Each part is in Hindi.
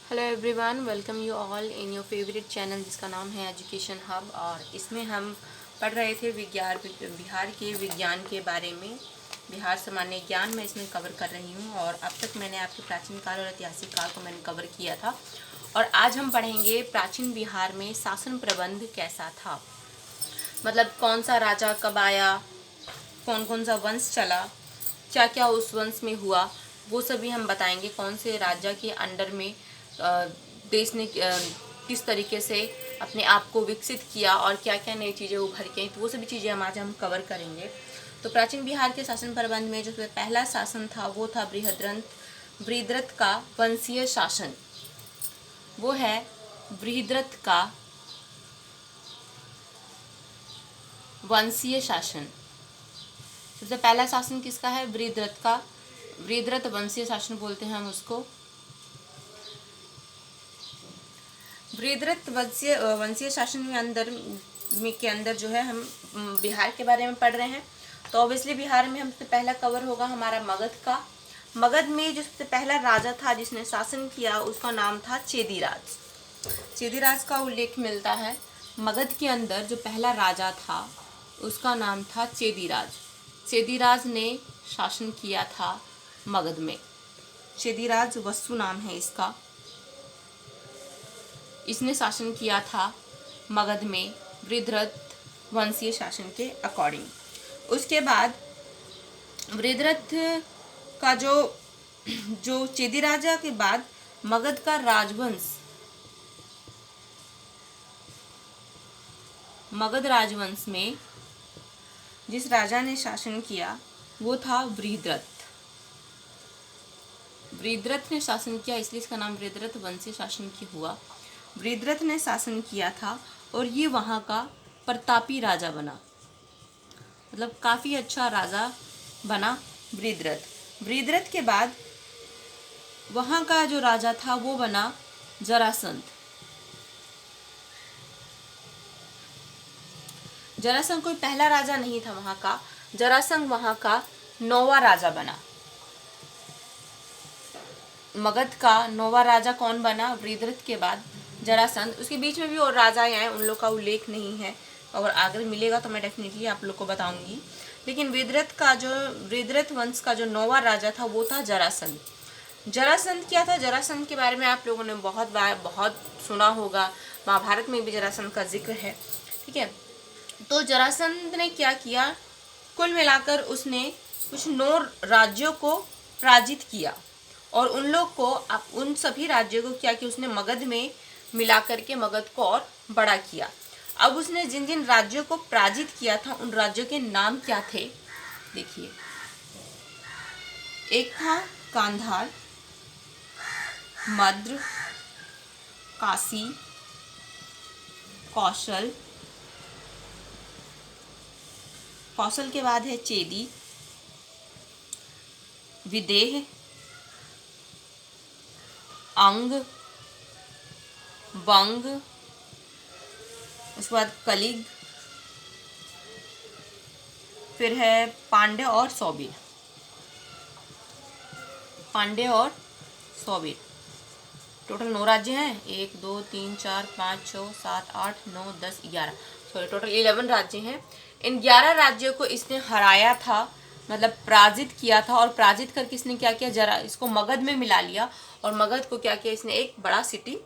Hello everyone, welcome you all in your favourite channel जिसका नाम है एजुकेशन हब। और इसमें हम पढ़ रहे थे बिहार के विज्ञान के बारे में। बिहार सामान्य ज्ञान मैं इसमें कवर कर रही हूँ और अब तक मैंने आपके प्राचीन काल और ऐतिहासिक काल को मैंने कवर किया था। और आज हम पढ़ेंगे प्राचीन बिहार में शासन प्रबंध कैसा था, मतलब कौन सा राजा कब आया, कौन कौन सा वंश चला, क्या क्या उस वंश में हुआ, वो सभी हम बताएंगे। कौन से राजा के अंडर में देश ने किस तरीके से अपने आप को विकसित किया और क्या क्या नई चीज़ें उभर के आई, तो वो सभी चीज़ें आज हम कवर करेंगे। तो प्राचीन बिहार के शासन प्रबंध में जो पहला शासन था वो था बृहद्रथ का वंशीय शासन। वो है बृहद्रथ का वंशीय शासन। सबसे पहला शासन किसका है? बृहद्रथ का। बृहद्रथ वंशीय शासन बोलते हैं हम उसको। बृहद्रथ वंशीय शासन के अंदर जो है हम बिहार के बारे में पढ़ रहे हैं। तो ऑब्वियसली बिहार में हमसे पहला कवर होगा हमारा मगध का। मगध में जो सबसे पहला राजा था जिसने शासन किया उसका नाम था चेदीराज। चेदीराज का उल्लेख मिलता है। मगध के अंदर जो पहला राजा था उसका नाम था चेदीराज। चेदीराज ने शासन किया था मगध में। चेदीराज वस्तु नाम है इसका। इसने शासन किया था मगध में बृहद्रथ वंशीय शासन के अकॉर्डिंग। उसके बाद बृहद्रथ का जो चेदीराजा के बाद मगध का राजवंश, मगध राजवंश में जिस राजा ने शासन किया वो था बृहद्रथ। बृहद्रथ ने शासन किया इसलिए इसका नाम बृहद्रथ वंशीय शासन की हुआ। बृहद्रथ ने शासन किया था और ये वहाँ का प्रतापी राजा बना, मतलब काफ़ी अच्छा राजा बना बृहद्रथ। बृहद्रथ के बाद वहाँ का जो राजा था वो बना जरासंध। जरासंध कोई पहला राजा नहीं था वहाँ का। जरासंध वहाँ का 9वां राजा बना। मगध का 9वां राजा कौन बना? बृहद्रथ के बाद जरासंध। उसके बीच में भी और राजा आए, उन लोग का उल्लेख नहीं है, और अगर मिलेगा तो मैं डेफिनेटली आप लोग को बताऊंगी। लेकिन बृहद्रथ वंश का जो 9वां राजा था वो था जरासंध। जरासंध क्या था? जरासंध के बारे में आप लोगों ने बहुत सुना होगा। महाभारत में भी जरासंध का जिक्र है, ठीक है। तो जरासंध ने क्या किया? कुल मिलाकर उसने कुछ 9 राज्यों को पराजित किया और उन सभी राज्यों को क्या किया उसने मगध में मिला करके मगध को और बड़ा किया। अब उसने जिन जिन राज्यों को पराजित किया था उन राज्यों के नाम क्या थे देखिए। एक था गांधार, मद्र, काशी, कौशल। कौशल के बाद है चेदी, विदेह, अंग, बंग, उसके बाद कलिग, फिर है पांड्य और सौबीर। पांड्य और सौबीर टोटल 9 राज्य हैं। 1 2 3 4 5 6 7 8 9 10 11, सॉरी टोटल 11 राज्य हैं। इन 11 राज्यों को इसने हराया था, मतलब पराजित किया था। और पराजित करके इसने क्या किया? जरा इसको मगध में मिला लिया और मगध को क्या किया इसने? एक बड़ा सिटी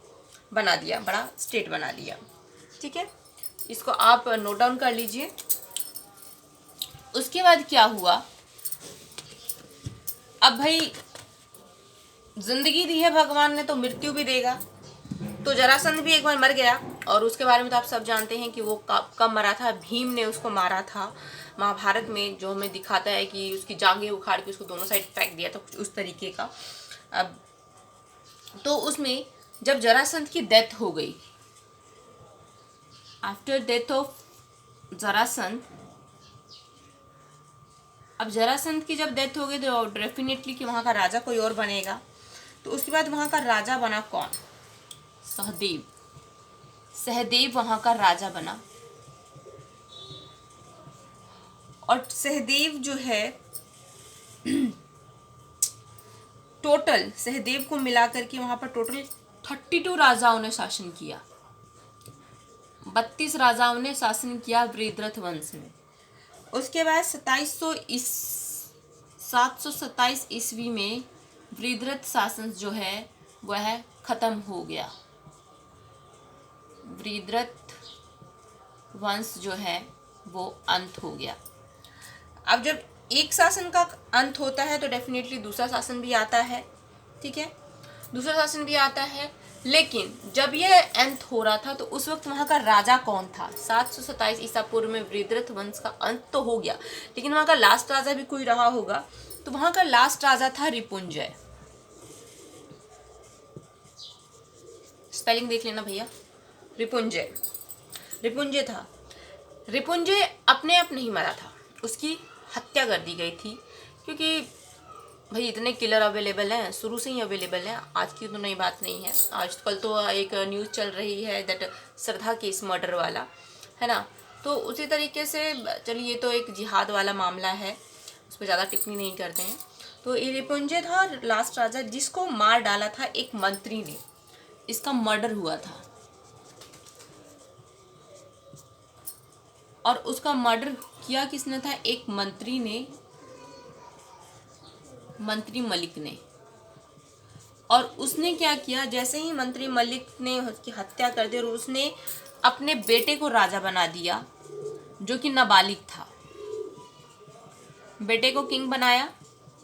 बना दिया, बड़ा स्टेट बना लिया, ठीक है। इसको आप नोट डाउन कर लीजिए। उसके बाद क्या हुआ? अब भाई जिंदगी दी है भगवान ने तो मृत्यु भी देगा। तो जरासंध भी एक बार मर गया और उसके बारे में तो आप सब जानते हैं कि वो कब मरा था। भीम ने उसको मारा था महाभारत में, जो हमें दिखाता है कि उसकी जांघें उखाड़ के उसको दोनों साइड फेंक दिया था, कुछ उस तरीके का। अब तो उसमें जब जरासंध की डेथ हो गई, आफ्टर डेथ ऑफ जरासंध, अब जरासंध की जब डेथ हो गई तो डेफिनेटली कि वहाँ का राजा कोई और बनेगा। तो उसके बाद वहाँ का राजा बना कौन? सहदेव। सहदेव वहाँ का राजा बना। और सहदेव जो है टोटल सहदेव को मिला करके वहाँ पर टोटल 32 राजाओं ने शासन किया, 32 राजाओं ने शासन किया वृहद्रथ वंश में। उसके बाद 727 ईस्वी में वृहद्रथ शासन जो है वह खत्म हो गया। वृहद्रथ वंश जो है वो अंत हो गया। अब जब एक शासन का अंत होता है तो डेफिनेटली दूसरा शासन भी आता है, ठीक है, दूसरा शासन भी आता है। लेकिन जब यह अंत हो रहा था तो उस वक्त वहाँ का राजा कौन था? 727 ईसा पूर्व में वृहद्रथ वंश का अंत तो हो गया, लेकिन वहाँ का लास्ट राजा भी कोई रहा होगा। तो वहाँ का लास्ट राजा था रिपुंजय। स्पेलिंग देख लेना भैया, रिपुंजय। रिपुंजय था। रिपुंजय अपने आप नहीं मरा था, उसकी हत्या कर दी गई थी, क्योंकि भाई इतने किलर अवेलेबल हैं, शुरू से ही अवेलेबल हैं, आज की तो नई बात नहीं है। आजकल तो एक न्यूज़ चल रही है दैट श्रद्धा केस मर्डर वाला, है ना। तो उसी तरीके से चलिए, ये तो एक जिहाद वाला मामला है, उस पर ज़्यादा टिप्पणी नहीं करते हैं। तो ये रिपुंजय था लास्ट राजा, जिसको मार डाला था एक मंत्री ने। इसका मर्डर हुआ था और उसका मर्डर किया किसने था? एक मंत्री ने, मंत्री मलिक ने। और उसने क्या किया, जैसे ही मंत्री मलिक ने उसकी हत्या कर दी और उसने अपने बेटे को राजा बना दिया जो कि नाबालिग था। बेटे को किंग बनाया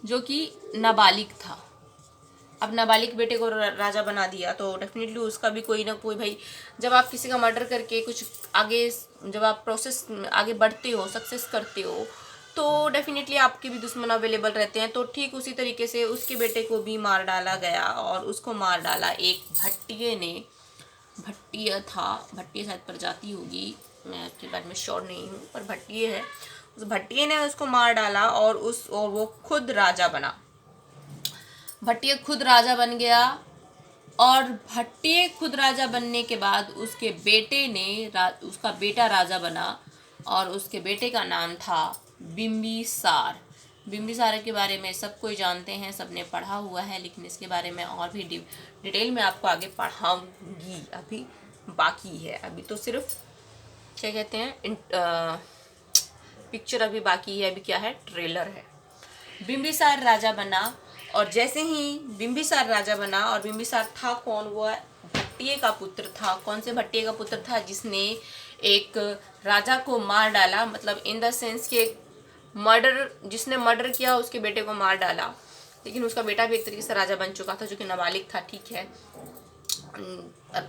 जो कि नाबालिग था। अब नाबालिग बेटे को राजा बना दिया तो डेफिनेटली उसका भी कोई ना कोई, भाई जब आप किसी का मर्डर करके कुछ आगे, जब आप प्रोसेस आगे बढ़ते हो, सक्सेस करते हो, तो डेफिनेटली आपके भी दुश्मन अवेलेबल रहते हैं। तो ठीक उसी तरीके से उसके बेटे को भी मार डाला गया और उसको मार डाला एक भट्टिये ने। भट्टिया था, भट्टिया शायद प्रजाति होगी, मैं इसके बारे में श्योर नहीं हूँ, पर भट्टिये है। उस भट्टिये ने उसको मार डाला और वो खुद राजा बना। भट्टिया खुद राजा बन गया और भट्टिया खुद राजा बनने के बाद उसके बेटे ने उसका बेटा राजा बना और उसके बेटे का नाम था बिंबिसार। बिंबिसार के बारे में सब कोई जानते हैं, सबने पढ़ा हुआ है, लेकिन इसके बारे में और भी डिटेल में आपको आगे पढ़ाऊंगी, अभी बाकी है। अभी तो सिर्फ क्या कहते हैं पिक्चर अभी बाकी है, अभी क्या है, ट्रेलर है। बिंबिसार राजा बना और जैसे ही बिंबिसार राजा बना, और बिंबिसार था कौन? वो भट्टिये का पुत्र था। कौन से भट्टिये का पुत्र था? जिसने एक राजा को मार डाला, मतलब इन द सेंस के मर्डर, जिसने मर्डर किया उसके बेटे को मार डाला, लेकिन उसका बेटा भी एक तरीके से राजा बन चुका था जो कि नाबालिग था, ठीक है,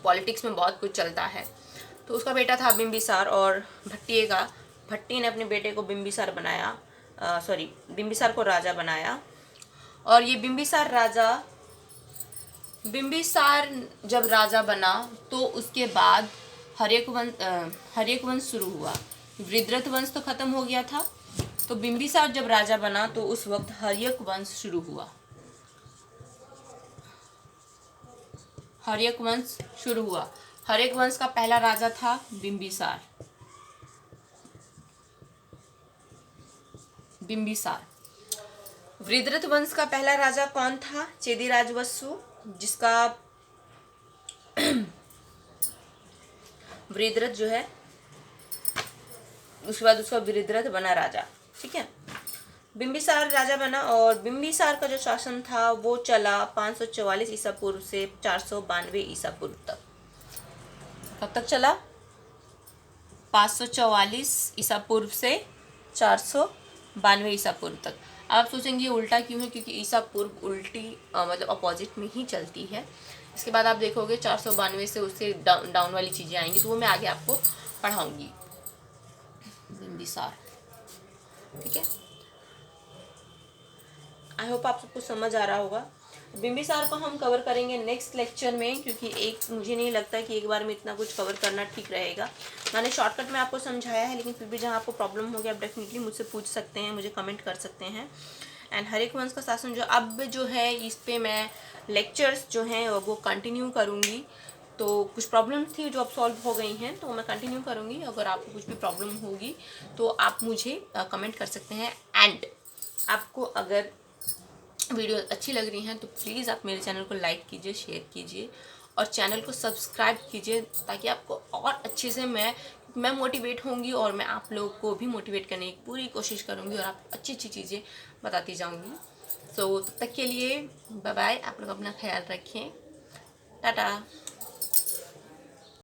पॉलिटिक्स में बहुत कुछ चलता है। तो उसका बेटा था बिंबिसार और भट्टिये ने अपने बेटे को बिंबिसार बनाया, बिंबिसार को राजा बनाया। और ये बिंबिसार जब राजा बना तो उसके बाद हर्यक वंश शुरू हुआ। वृहद्रथ वंश तो खत्म हो गया था, तो बिंबिसार जब राजा बना तो उस वक्त हर्यक वंश शुरू हुआ। हर्यक वंश शुरू हुआ। हर्यक वंश का पहला राजा था बिंबिसार। वृहद्रथ वंश का पहला राजा कौन था? चेदीराज वसु, जिसका वृहद्रथ जो है, उसके बाद उसका वृहद्रथ बना राजा, ठीक है। बिंबिसार राजा बना और बिंबिसार का जो शासन था वो चला 544 ईसा पूर्व से 492 ईसा पूर्व तक। कब तक चला? 544 ईसा पूर्व से 492 ईसा पूर्व तक। आप सोचेंगे उल्टा क्यों है? क्योंकि ईसा पूर्व उल्टी मतलब अपोजिट में ही चलती है। इसके बाद आप देखोगे 492 से उससे डाउन वाली चीज़ें आएंगी, तो वो मैं आगे आपको पढ़ाऊंगी। बिंबिसार, ठीक है। आई होप आप सबको समझ आ रहा होगा। बिंबिसार को हम कवर करेंगे नेक्स्ट लेक्चर में, क्योंकि मुझे नहीं लगता कि एक बार में इतना कुछ कवर करना ठीक रहेगा। मैंने शॉर्टकट में आपको समझाया है, लेकिन फिर भी जहाँ आपको प्रॉब्लम हो गया आप डेफिनेटली मुझसे पूछ सकते हैं, मुझे कमेंट कर सकते हैं। एंड हर्यक वंश का शासन जो है इस पर मैं लेक्चर्स जो हैं वो कंटिन्यू करूँगी। तो कुछ प्रॉब्लम थी जो अब सॉल्व हो गई हैं, तो मैं कंटिन्यू करूँगी। अगर आपको कुछ भी प्रॉब्लम होगी तो आप मुझे कमेंट कर सकते हैं। एंड आपको अगर वीडियो अच्छी लग रही हैं तो प्लीज़ आप मेरे चैनल को लाइक कीजिए, शेयर कीजिए और चैनल को सब्सक्राइब कीजिए ताकि आपको और अच्छे से मैं मोटिवेट होंगी और मैं आप लोगों को भी मोटिवेट करने की पूरी कोशिश करूँगी और आपको अच्छी अच्छी चीज़ें बताती जाऊँगी। सो तब तक के लिए बाय बाय। आप लोग अपना ख्याल रखें। टाटा।